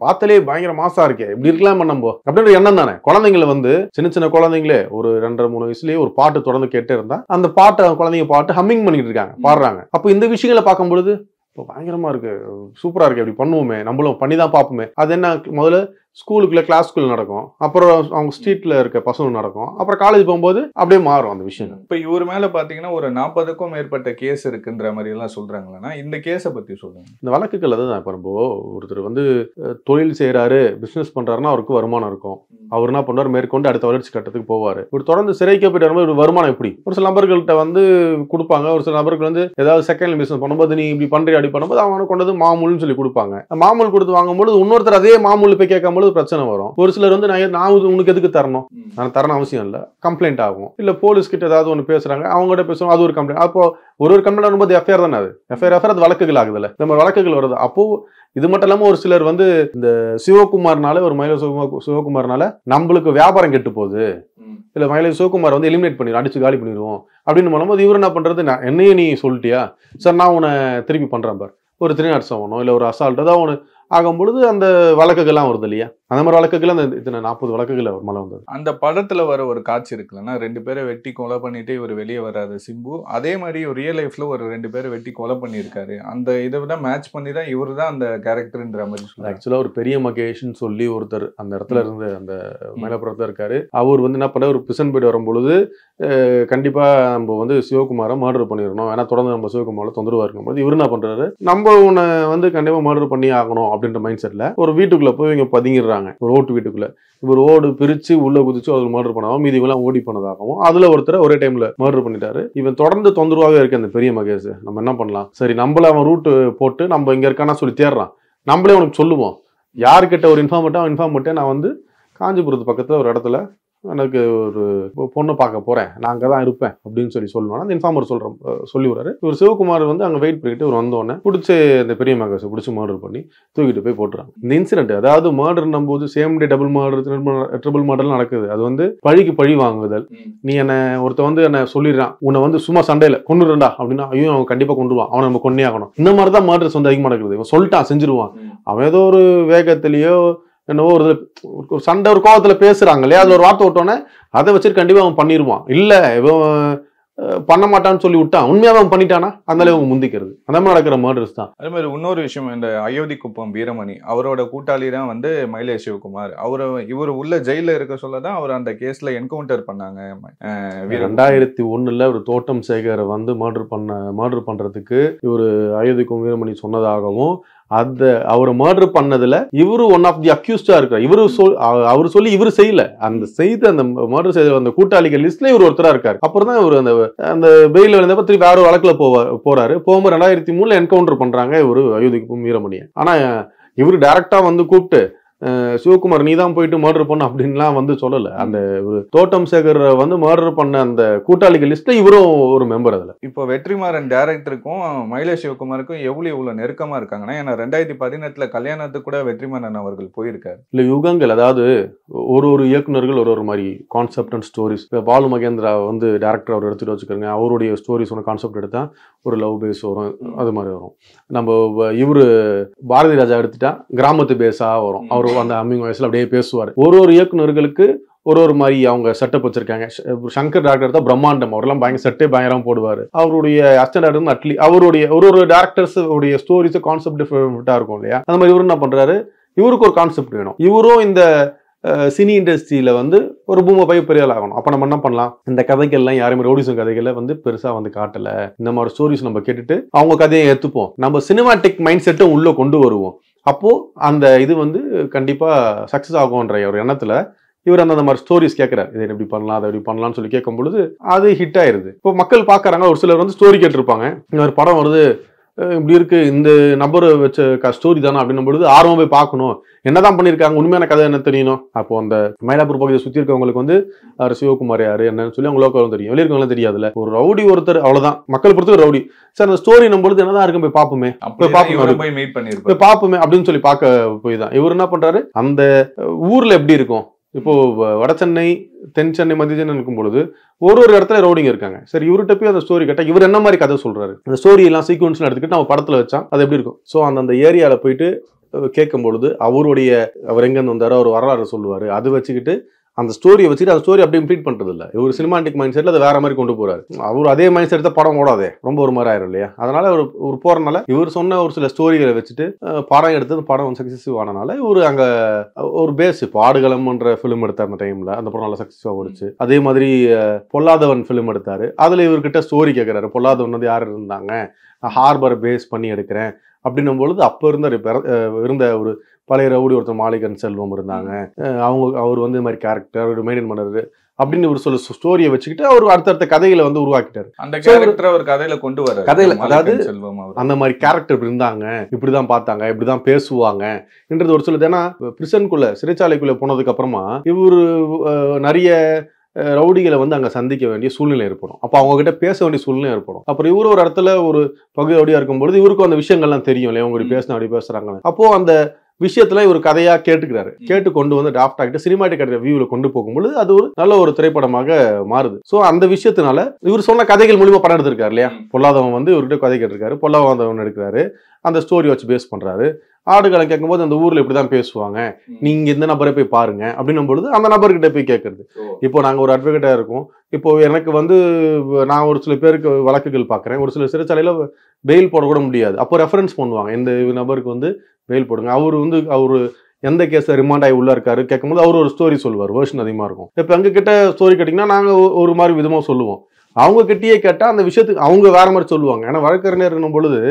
பார்த்தாலே பயங்கர மாசா இருக்கே, இப்படி இருக்கலாம் நம்ம அப்படின்ற எண்ணம் தானே. குழந்தைங்களை வந்து சின்ன குழந்தைங்களே ஒரு 2.5-3 வயசுலயே ஒரு பாட்டு தொடர்ந்து கேட்டே இருந்தா அந்த பாட்டை குழந்தைங்க பாட்டு ஹம்மிங் பண்ணிட்டு இருக்காங்க, பாடுறாங்க. அப்போ இந்த விஷயங்களை பார்க்கும்பொழுது இப்போ பயங்கரமா இருக்கு, சூப்பரா இருக்கு, அப்படி பண்ணுவோமே, நம்மளும் பண்ணி தான் பார்ப்போமே. அது என்ன, முதல்ல ஸ்கூலுக்குள்ள கிளாஸ்க்குள்ள நடக்கும், அப்புறம் அவங்க ஸ்ட்ரீட்ல இருக்க பசங்க நடக்கும், அப்புறம் காலேஜ் போகும்போது அப்படியே மாறும் அந்த விஷயம். இப்போ இவர் மேல பாத்தீங்கன்னா ஒரு 40க்கும் மேற்பட்ட கேஸ் இருக்குன்ற மாதிரி எல்லாம் சொல்றாங்களா, இந்த கேஸை பத்தி சொல்லுங்க. இந்த வழக்குகள் அதுதான். இப்போ நம்ம ஒருத்தர் வந்து தொழில் செய்யறாரு, பிசினஸ் பண்றாருன்னா அவருக்கு வருமானம் இருக்கும், அவர் என்ன பண்ணுவார், மேற்கொண்டு அடுத்த வளர்ச்சி கட்டத்துக்கு போவார். ஒரு தொடர்ந்து சிறைக்கு போயிட்டு வரும்போது ஒரு வருமானம் எப்படி, ஒரு சில நபர்கள்ட்ட வந்து கொடுப்பாங்க, ஒரு சில நபர்கள் வந்து ஏதாவது செகண்ட் பிசினஸ் பண்ணும்போது நீ இப்படி பண்றியா அப்படி பண்ணும்போது அவங்க கொண்டு வந்து மாமூல்னு சொல்லி கொடுப்பாங்க. மாமூல் கொடுத்து வாங்கும்போது இன்னொருத்தர் அதே மாமூல் போய் கேட்கும்போது வரும்பொழுது பிரச்சனை வரும். ஒரு சிலர் வந்து நான் உனக்கு எதுக்கு தரணும், நான் தரணும் அவசியம் இல்லை, கம்ப்ளைண்ட் ஆகும். இல்லை போலீஸ் கிட்ட ஏதாவது ஒன்று பேசுறாங்க, அவங்ககிட்ட பேசுவோம், அது ஒரு கம்ப்ளைண்ட். அப்போ ஒரு கம்ப்ளைண்ட் வரும்போது எஃப்ஐஆர் தானே, அது எஃப்ஐஆர் அது வழக்குகள் ஆகுதுல்ல, நம்ம வழக்குகள் வருது. அப்போ இது மட்டும் இல்லாமல் ஒரு சிலர் வந்து இந்த சிவகுமார்னால, ஒரு மயிலை சிவகுமார்னால நம்மளுக்கு வியாபாரம் கெட்டு போகுது, இல்லை மயிலை சிவகுமார் வந்து எலிமினேட் பண்ணிடுவோம், அடிச்சு காலி பண்ணிடுவோம் அப்படின்னு பண்ணும்போது இவர் என்ன பண்றது, என்னையே நீ சொல்லிட்டியா சார், நான் உன்னை திருப்பி பண்றேன் பார், ஒரு 3 நாட்ஸ் ஆகணும், இல்லை ஒரு அசால்ட் ஏதாவது ஒன்று ஆகும் பொழுது அந்த வழக்குகள்லாம் வருது இல்லையா. அந்த மாதிரி வழக்குகள் அந்த இத்தனை 40 வழக்குகள் ஒரு மலை வந்தது. அந்த படத்துல வர ஒரு காட்சி இருக்குல்லன்னா, 2 பேரை வெட்டி கொலை பண்ணிட்டு இவர் வெளியே வராது சிம்பு. அதே மாதிரி ஒரு ரியல் லைஃப்ல ஒரு 2 பேரை வெட்டி கொலை பண்ணியிருக்காரு. அந்த இதை விட மேட்ச் பண்ணி தான் இவர் தான் அந்த கேரக்டர்ன்ற மாதிரி சொல்றாங்க. ஆக்சுவலா ஒரு பெரிய மகேஷ்னு சொல்லி ஒருத்தர் அந்த இடத்துல இருந்து அந்த மயிலாப்புறத்துல இருக்காரு. அவர் வந்து என்ன பண்ண, ஒரு பிசன் போயிட்டு வரும்பொழுது கண்டிப்பா நம்ம வந்து சிவகுமாரை மர்டர் பண்ணிடணும், ஏன்னா தொடர்ந்து நம்ம சிவகுமாரை தொந்தரவா இருக்கும்போது இவர் என்ன பண்றாரு, நம்ம உன்னை வந்து கண்டிப்பா மர்டர் பண்ணி ஆகணும் அப்படின்ற மைண்ட் செட்ல ஒரு வீட்டுக்குள்ள போய் இவங்க பதுங்கிடுறாங்க. ஒரு ஓட்டு வீட்டுக்குள்ள இவர் ஓடு பிரிச்சு உள்ள குதிச்சு அவர் மர்டர் பண்ணாவும் மீதி எல்லாம் ஓடி பண்ணதாகவும் அதுல ஒருத்தர் ஒரே டைம்ல மர்டர் பண்ணிட்டாரு. இவன் தொடர்ந்து தொந்தரவாவே இருக்கு அந்த பெரிய மகேஷ். நம்ம என்ன பண்ணலாம், சரி நம்மள அவன் ரூட் போட்டு நம்ம இங்க இருக்கானா சொல்லி தேடுறான், நம்மளே அவனுக்கு சொல்லுவோம், யாருக்கிட்ட ஒரு இன்ஃபார்ம் பண்ணிட்டு நான் வந்து காஞ்சிபுரத்து பக்கத்துல ஒரு இடத்துல எனக்கு ஒரு பொண்ணு பார்க்க போறேன், நான் அங்கதான் இருப்பேன் அப்படின்னு சொல்லுவாங்க. அந்த இன்ஃபார்மர் சொல்லி விடுறாரு. ஒரு சிவகுமார் வந்து அங்க வெயிட் பண்ணிட்டு ஒரு வந்தோடனே பிடிச்சி இந்த பெரிய மகேஷை பிடிச்சி மர்டர் பண்ணி தூக்கிட்டு போய் போட்டுறாங்க. இந்த இன்சிடென்ட், அதாவது மர்டர்னும் போது சேம் டே டபுள் மர்டர் நடக்குது. அது வந்து பழிக்கு பழி வாங்குதல். நீ என்ன ஒருத்த வந்து என்ன சொல்லிடுறான், உன்னை வந்து சும்மா சண்டையில கொண்டுறா அப்படின்னா ஐயோ அவன் கண்டிப்பா கொண்டுருவான், அவனை நம்ம கொன்னே ஆகணும். இந்த மாதிரிதான் மர்டர்ஸ் வந்து அதிகமா நடக்குது. இவன் சொல்லிட்டான் செஞ்சிருவான், அவன் ஏதோ ஒரு வேகத்திலேயோ என்னவோ ஒரு சண்டை ஒரு கோவத்துல பேசுறாங்க இல்லையா, அதுல ஒரு வார்த்தை விட்டோன்னே அதை வச்சுட்டு கண்டிப்பா அவன் பண்ணிடுவான். இல்ல இவன் பண்ண மாட்டான்னு சொல்லி விட்டான், உண்மையாவே அவன் பண்ணிட்டானா அந்த அளவுக்கு முந்திக்கிறது. அந்த மாதிரி நடக்கிற மர்டர்ஸ் தான். அதே மாதிரி இன்னொரு விஷயம், இந்த அயோத்தி குப்பம் வீரமணி அவரோட கூட்டாளி தான் வந்து மயிலை சிவகுமார். இவர் உள்ள ஜெயில இருக்க சொல்லதான் அவர் அந்த கேஸ்ல என்கவுண்டர் பண்ணாங்க. 2001 ஒரு தோட்டம் சேகரை வந்து மர்டர் பண்றதுக்கு இவர் அயோத்தி குப்பம் வீரமணி சொன்னதாகவும் அவரை மர்டர் பண்ணதுல இவரு ஒன் ஆஃப் தி அக்யூஸ்டா இருக்கார். அவரு சொல்லி இவரு செய்யல, அந்த செய்த அந்த மர்டர் செய்த அந்த கூட்டாளிகள் லிஸ்ட்ல இவர் ஒருத்தரா இருக்காரு. அப்புறம் தான் இவர் அந்த பெயில வந்தப்ப திருப்பி வேற வழக்குல போறாரு. போகும்போது 2003 என்கவுண்டர் பண்றாங்க இவரு அயோத்தி குப்பம் வீரமணியை. ஆனா இவரு டைரக்டா வந்து கூப்பிட்டு சிவகுமார் நீ தான் போயிட்டு மர்டர் பண்ண அப்படின்லாம் வந்து சொல்லல. அந்த ஒரு தோட்டம் சேகர் வந்து மர்டர் பண்ண அந்த கூட்டாளிகள் லிஸ்ட்ல இவரும் ஒரு மெம்பர். அதுல இப்போ வெற்றிமாறன் டைரக்டருக்கும் மயிலை சிவகுமாருக்கும் எவ்வளவு நெருக்கமா இருக்காங்கன்னா, ஏன்னா 2018 கல்யாணத்துக்கு கூட வெற்றிமாறன் அவர்கள் போயிருக்காரு. இல்ல யுகங்கள், அதாவது ஒரு இயக்குநர்கள் ஒரு மாதிரி concept and stories. Balu Mahendra வந்து டைரக்டர் அவர் எடுத்துட்டு வச்சுக்கிறேங்க, அவருடைய ஸ்டோரிஸ் ஒன்று கான்செப்ட் எடுத்தா ஒரு லவ் பேஸ் வரும், அது மாதிரி வரும். நம்ம இவரு பாரதி ராஜா எடுத்துட்டா கிராமத்து பேஸா வரும். அவரு அந்த அம்மிங் வயசுல அப்படியே பேசுவார். ஒரு இயக்குநர்களுக்கு ஒரு மாதிரி அவங்க செட்டப் வச்சிருக்காங்க. சங்கர் டாக்டர் தான் பிரம்மாண்டம், அவரெல்லாம் பயங்கர செட்டே பயங்கரம் போடுவார். அவருடைய அசிஸ்டன்ட் டாக்டர் அட்லி அவருடைய ஒரு டைரக்டர்ஸ் உடைய ஸ்டோரிஸ் கான்செப்ட் டிஃபரெண்டா இருக்கும் இல்லையா. அந்த மாதிரி இவரு என்ன பண்றாரு, இவருக்கு ஒரு கான்செப்ட் வேணும். இவரும் இந்த சினி இண்டஸ்ட்ரியில வந்து ஒரு பூம பை பெரிய ஆகணும். அப்ப நம்ம என்ன பண்ணலாம், இந்த கதைகள்லாம் யாருமே ரவுடிசம் கதைகளை வந்து பெருசா வந்து காட்டல, இந்த மாதிரி ஸ்டோரிஸ் நம்ம கேட்டுட்டு அவங்க கதையை ஏத்துப்போம், நம்ம சினிமாட்டிக் மைண்ட் செட்டும் உள்ள கொண்டு வருவோம். அப்போ அந்த இது வந்து கண்டிப்பா சக்சஸ் ஆகும்ன்ற ஒரு எண்ணத்துல இவர் அந்த மாதிரி ஸ்டோரிஸ் கேட்கிறார், இதை எப்படி பண்ணலாம் அதை எப்படி பண்ணலாம்னு சொல்லி கேட்கும் பொழுது அது ஹிட் ஆயிருது. இப்போ மக்கள் பாக்குறாங்க. ஒரு சிலர் வந்து ஸ்டோரி கேட்டிருப்பாங்க, இந்த ஒரு படம் வருது இப்படி இருக்கு, இந்த நபரை வச்ச ஸ்டோரி தானே அப்படின்னும் பொழுது ஆர்வம் போய் பார்க்கணும், என்னதான் பண்ணியிருக்காங்க, உண்மையான கதை என்ன தெரியணும். அப்போ அந்த மயிலாப்பூர் பகுதியை சுற்றி இருக்கவங்களுக்கு வந்து சிவகுமார் யாரு என்னன்னு சொல்லி அவங்க லோக்கலும் தெரியும், வெளியிருக்கவங்களும் தெரியாதுல்ல. ஒரு ரவுடி ஒருத்தர் அவ்வளவுதான், மக்கள் பொறுத்து ரவுடி. சார் அந்த ஸ்டோரி நம்பொழுது என்னதான் இருக்கும், போய் பார்ப்போமே பார்ப்போமே அப்படின்னு சொல்லி பார்க்க போய் தான் இவர் என்ன பண்றாரு, அந்த ஊர்ல எப்படி இருக்கும். இப்போ வட சென்னை, தென் சென்னை, மத்திய சென்னை இருக்கும் பொழுது ஒரு இடத்துல ரவுடிங்க இருக்காங்க. சரி இவர்கிட்ட போய் அந்த ஸ்டோரி கேட்டா இவர் என்ன மாதிரி கதை சொல்றாரு, அந்த ஸ்டோரி எல்லாம் சீக்வன்ஸ்ல எடுத்துக்கிட்டு நம்ம படத்துல வச்சா அது எப்படி இருக்கும். ஸோ அந்த ஏரியால போயிட்டு கேட்கும் பொழுது அவர் எங்கேருந்து வந்தாரோ அவர் வரலாறு சொல்லுவாரு. அது வச்சுக்கிட்டு அந்த ஸ்டோரியை வச்சுட்டு அந்த ஸ்டோரி அப்படியே இம்ப்ளீட் பண்றது இல்லை. இவர் சினிமாட்டிக் மைண்ட் செட்ல அதை வேற மாதிரி கொண்டு போறாரு. அவர் அதே மைண்ட் செட் தான் படம் ஓடாதே, ரொம்ப ஒரு மாதிரி ஆயிரும் இல்லையா. அதனால ஒரு போறனால இவர் சொன்ன ஒரு சில ஸ்டோரிகளை வச்சுட்டு படம் எடுத்து படம் சக்சஸிவ் ஆனனால இவர் அங்க ஒரு பேஸ். இப்போ ஆடுகளம்ன்ற ஃபிலிம் எடுத்தார் அந்த டைம்ல, அந்த படம் நல்லா சக்சஸிவா ஓடிச்சு. அதே மாதிரி பொல்லாதவன் ஃபிலிம் எடுத்தாரு, அதுல இவர்கிட்ட ஸ்டோரி கேட்கிறாரு, பொல்லாதவன் வந்து யார் இருந்தாங்க, ஹார்பரை பேஸ் பண்ணி எடுக்கிறேன் அப்படின்னும் பொழுது அப்போ இருந்த ஒரு பழைய ரவுடி ஒருத்தர் மாளிகன் செல்வம் இருந்தாங்க, அவர் வந்து இது மாதிரி கேரக்டர் மெயின்டைன் பண்ணுறது. அப்படின்னு ஒரு சொல்ல ஸ்டோரியை வச்சுக்கிட்டு அவர் அடுத்தடுத்த கதைகளை வந்து உருவாக்கிட்டாரு. அந்த கேரக்டர் அவர் கதையில கொண்டு வர கதையில, அதாவது அந்த மாதிரி கேரக்டர் இப்படி இருந்தாங்க, இப்படிதான் பார்த்தாங்க, இப்படிதான் பேசுவாங்க என்றது ஒரு சொல்லுது. ஏன்னா பிரிசனுக்குள்ள சிறைச்சாலைக்குள்ள போனதுக்கு அப்புறமா இவரு நிறைய ரவுடிகளை வந்து அங்க சந்திக்க வேண்டிய சூழ்நிலை ஏற்படும். அப்போ அவங்க கிட்ட பேச வேண்டிய சூழ்நிலை ஏற்படும். அப்புறம் இவரு ஒரு இடத்துல ஒரு பகுதி ரவுடியா இருக்கும்போது இவருக்கும் அந்த விஷயங்கள்லாம் தெரியும் இல்லையா, அவங்க பேசினா அப்படி பேசுறாங்க. அப்போ அந்த விஷயத்துல இவர் கதையா கேட்டுக்கிறாரு. கேட்டு கொண்டு வந்து டிராஃப்ட் ஆகிட்டு சினிமாட்டிக் வியூவில் கொண்டு போகும்பொழுது அது ஒரு நல்ல ஒரு திரைப்படமாக மாறுது. ஸோ அந்த விஷயத்தினால இவர் சொன்ன கதைகள் மூலியமா படம் எடுத்திருக்காரு இல்லையா. பொல்லாதவன் வந்து இவர்கிட்ட கதை கேட்டிருக்காரு, பொல்லாதவன் எடுக்கிறாரு, அந்த ஸ்டோரி வச்சு பேஸ் பண்றாரு. ஆடுகளை கேட்கும்போது அந்த ஊர்ல இப்படிதான் பேசுவாங்க, நீங்க இந்த நபரை போய் பாருங்க அப்படின்னும் பொழுது அந்த நபர்கிட்ட போய் கேட்கறது. இப்போ நாங்க ஒரு அட்வொகேட்டா இருக்கோம், இப்போ எனக்கு வந்து நான் ஒரு சில பேருக்கு வழக்குகள் பாக்குறேன், ஒரு சில சிறைச்சாலையில பெயில் போட கூட முடியாது. அப்போ ரெஃபரன்ஸ் பண்ணுவாங்க, இந்த நபருக்கு வந்து பெயில் போடுங்க. அவரு எந்த கேஸை ரிமாண்ட் ஆகி உள்ள இருக்காரு கேட்கும்போது அவர் ஒரு ஸ்டோரி சொல்லுவார், வேர்ஷன் அதிகமா இருக்கும். இப்போ எங்க கிட்ட ஸ்டோரி கேட்டீங்கன்னா நாங்க ஒரு மாதிரி விதமா சொல்லுவோம். அவங்க கிட்டயே கேட்டா அந்த விஷயத்துக்கு அவங்க வேற மாதிரி சொல்லுவாங்க. ஏன்னா வழக்கறிஞர் இருக்கும் பொழுது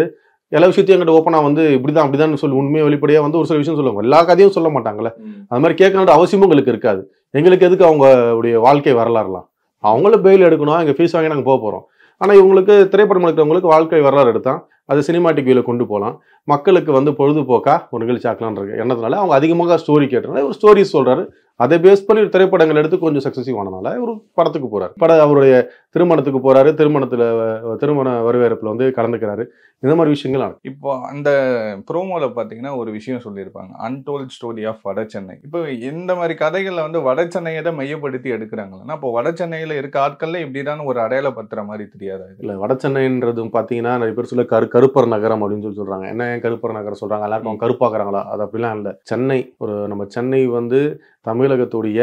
எல்லா விஷயத்தையும் எங்கிட்ட ஓப்பனா வந்து இப்படிதான் அப்படிதான் சொல்லி உண்மையை வெளிப்படையா வந்து ஒரு சில விஷயம் சொல்லுவாங்க. எல்லா கதையும் சொல்ல மாட்டாங்கல்ல. அது மாதிரி கேட்கணுன்ற அவசியமும் உங்களுக்கு இருக்காது. எங்களுக்கு எதுக்கு அவங்களுடைய வாழ்க்கை வரலாறுலாம், அவங்கள பெயில் எடுக்கணும், எங்க ஃபீஸ் வாங்கி நாங்கள் போகிறோம். ஆனால் இவங்களுக்கு திரைப்படம் எடுக்கிறவங்களுக்கு வாழ்க்கை வரலாறு எடுத்தான் அது சினிமாட்டிக் வியூவில் கொண்டு போகலாம், மக்களுக்கு வந்து பொழுதுபோக்கா ஒரு நிகழ்ச்சி ஆக்கலான்ற எண்ணத்தினால அவங்க அதிகமாக ஸ்டோரி கேட்டனால ஒரு ஸ்டோரி சொல்றாரு. அதை பேஸ் பண்ணி ஒரு திரைப்படங்கள் எடுத்து கொஞ்சம் சக்சஸிவ் ஆனனால ஒரு படத்துக்கு போறாரு. அவருடைய திருமணத்துக்கு போறாரு, திருமண வரவேற்புல வந்து கலந்துக்கிறாரு. இந்த மாதிரி விஷயங்கள் இப்போ அந்த ப்ரோமோல பாத்தீங்கன்னா ஒரு விஷயம் சொல்லியிருப்பாங்க, அன்டோல்ட் ஸ்டோரி ஆஃப் வட சென்னை. இப்போ இந்த மாதிரி கதைகள்ல வந்து வட சென்னையை தான் மையப்படுத்தி எடுக்கிறாங்களா? இப்போ வட சென்னையில இருக்க ஆட்கள்ல இப்படிதான் ஒரு அடையாளப்படுத்துற மாதிரி தெரியாதா? இல்ல வட சென்னைன்றதும் பாத்தீங்கன்னா நிறைய பேர் சொல்ல கருப்பர் நகரம் அப்படின்னு சொல்றாங்க. என்ன கருப்பர் நகரம் சொல்றாங்க, எல்லாருக்கும் கருப்பாக்குறாங்களா? அது அப்படிலாம் இல்லை. சென்னை நம்ம சென்னை வந்து தமிழகத்துடைய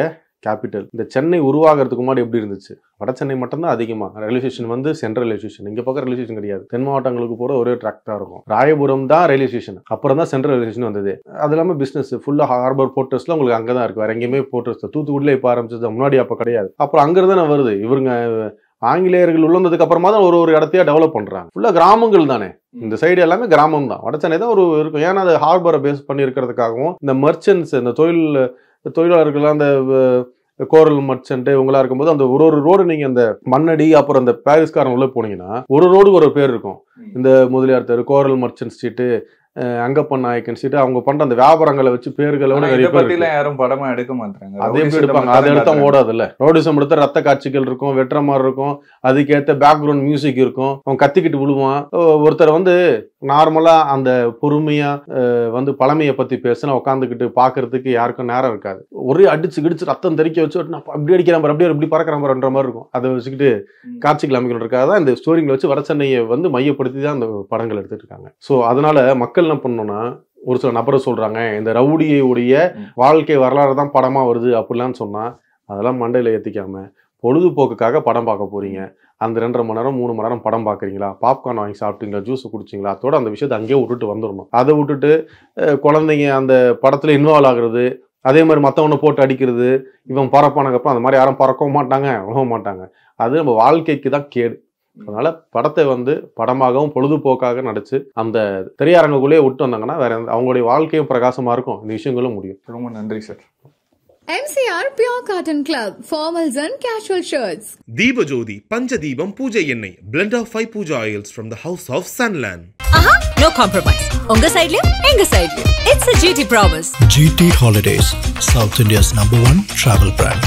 கேபிட்டல். இந்த சென்னை உருவாகிறதுக்கு முன்னாடி எப்படி இருந்துச்சு? வட சென்னை மட்டும்தான் அதிகமாக ரயில்வே ஸ்டேஷன் வந்து சென்ட்ரல் ரயில்வே ஸ்டேஷன். இங்கே பக்கம் ரயில்வே ஸ்டேஷன் கிடையாது. தென் மாவட்டங்களுக்கு போகிற ஒரே ட்ராக் தான் இருக்கும். ராயபுரம் தான் ரயில்வே ஸ்டேஷன், அப்புறம் தான் சென்ட்ரல் ரயில்வே ஸ்டேஷன் வந்தது. அது இல்லாமல் பிஸ்னஸ் ஃபுல்லாக ஹார்பர் போர்ட்டர்ஸ்லாம் உங்களுக்கு அங்கே தான் இருக்குது. வேறு எங்கேயுமே போர்ட்டர்ஸ் தூத்துக்குடியில் இப்போ ஆரம்பிச்சது, முன்னாடி அப்போ கிடையாது. அப்புறம் அங்கிருந்து தான் வருது. இவங்க ஆங்கிலேயர்கள் உள்ள வந்ததுக்கு அப்புறமா தான் ஒரு இடத்தையா டெவலப் பண்றாங்க. ஃபுல்லா கிராமங்கள் தானே, இந்த சைடு எல்லாமே கிராமம் தான். வட சென்னை தான் ஒரு இருக்கும். ஏன்னா அது ஹார்பரை பேஸ் பண்ணி இருக்கிறதுக்காகவும் இந்த மர்ச்சன்ட்ஸ், இந்த தொழிலாளர்கள், அந்த கோரல் மர்ச்சன்ட் இவங்களா இருக்கும்போது அந்த ஒரு ரோடு நீங்க அந்த மண்ணடி அப்புறம் அந்த பாரிஸ்காரன் உள்ள போனீங்கன்னா ஒரு ரோடுக்கு ஒரு பேர் இருக்கும். இந்த முதலியார் தெரு, கோரல் மர்ச்சன்ட் ஸ்ட்ரீட்டு, அங்கப்பன் நாயக்கன் ஸ்ட்ரீட், அவங்க பண்ற அந்த வியாபாரங்களை வச்சு பேர்களோட நிறைய பேர் யாரும் படமா எடுக்க மாட்டாங்க. அதே எப்படி எடுப்பாங்க? அதை எடுத்தா ஓடாது இல்ல. ரோடிசம் எடுத்தா ரத்த காட்சிகள் இருக்கும், வெட்டுற மாதிரி இருக்கும், அதுக்கேற்ற பேக்ரவுண்ட் மியூசிக் இருக்கும், அவன் கத்திக்கிட்டு விழுவான். ஒருத்தர் வந்து நார்மலா அந்த பொறுமையா வந்து பழமையை பத்தி பேசினா உட்காந்துக்கிட்டு பாக்குறதுக்கு யாருக்கும் நேரம் இருக்காது. ஒரே அடிச்சு கிடிச்சு ரத்தம் தெறிக்க வச்சு அப்படி அடிக்கிறான் பாரு, அப்படியே இப்படி பறக்கிறான் மாதிரி இருக்கும். அதை வச்சுக்கிட்டு காட்சிகள் அமைக்கிறதுக்காக தான் இந்த ஸ்டோரிங்களை வச்சு வட சென்னையை வந்து மையப்படுத்தி தான் அந்த படங்கள் எடுத்துட்டு இருக்காங்க. ஸோ அதனால மக்கள் என்ன பண்ணணும்னா, ஒரு சில நபரை சொல்றாங்க இந்த ரவுடியுடைய வாழ்க்கை வரலாறு தான் படமா வருது அப்படிலாம் சொன்னா அதெல்லாம் மண்டையில ஏத்திக்காம பொழுதுபோக்குக்காக படம் பார்க்க போறீங்க. அந்த 2.5 மணி நேரம் 3 மணி நேரம் படம் பார்க்குறீங்களா, பாப்கார்ன் வாங்கி சாப்பிட்டீங்களா, ஜூஸ் குடிச்சிங்களா, அதோட அந்த விஷயத்தை அங்கேயே விட்டுட்டு வந்துடணும். அதை விட்டுட்டு குழந்தைங்க அந்த படத்துல இன்வால்வ் ஆகுறது, அதே மாதிரி மற்றவனை போட்டு அடிக்கிறது, இவன் பறப்பானதுக்கப்புறம் அந்த மாதிரி யாரும் பறக்கவும் மாட்டாங்க, உழவும் மாட்டாங்க. அது நம்ம வாழ்க்கைக்கு தான் கேடு. அதனால படத்தை வந்து படமாகவும் பொழுதுபோக்காக நடிச்சு அந்த திரையரங்குக்குள்ளேயே விட்டு வந்தாங்கன்னா வேற அவங்களுடைய வாழ்க்கையும் பிரகாசமா இருக்கும், இந்த விஷயங்களும் முடியும். ரொம்ப நன்றி sir. MCR Pure Cotton Club, formals and casual shirts. Deepajodi Panchadeepam Puja Ennai, blend of 5 puja oils from the house of Sunland. No compromise. Unga side liye, enga side liye. It's a GT promise. GT Holidays, South India's #1 travel brand.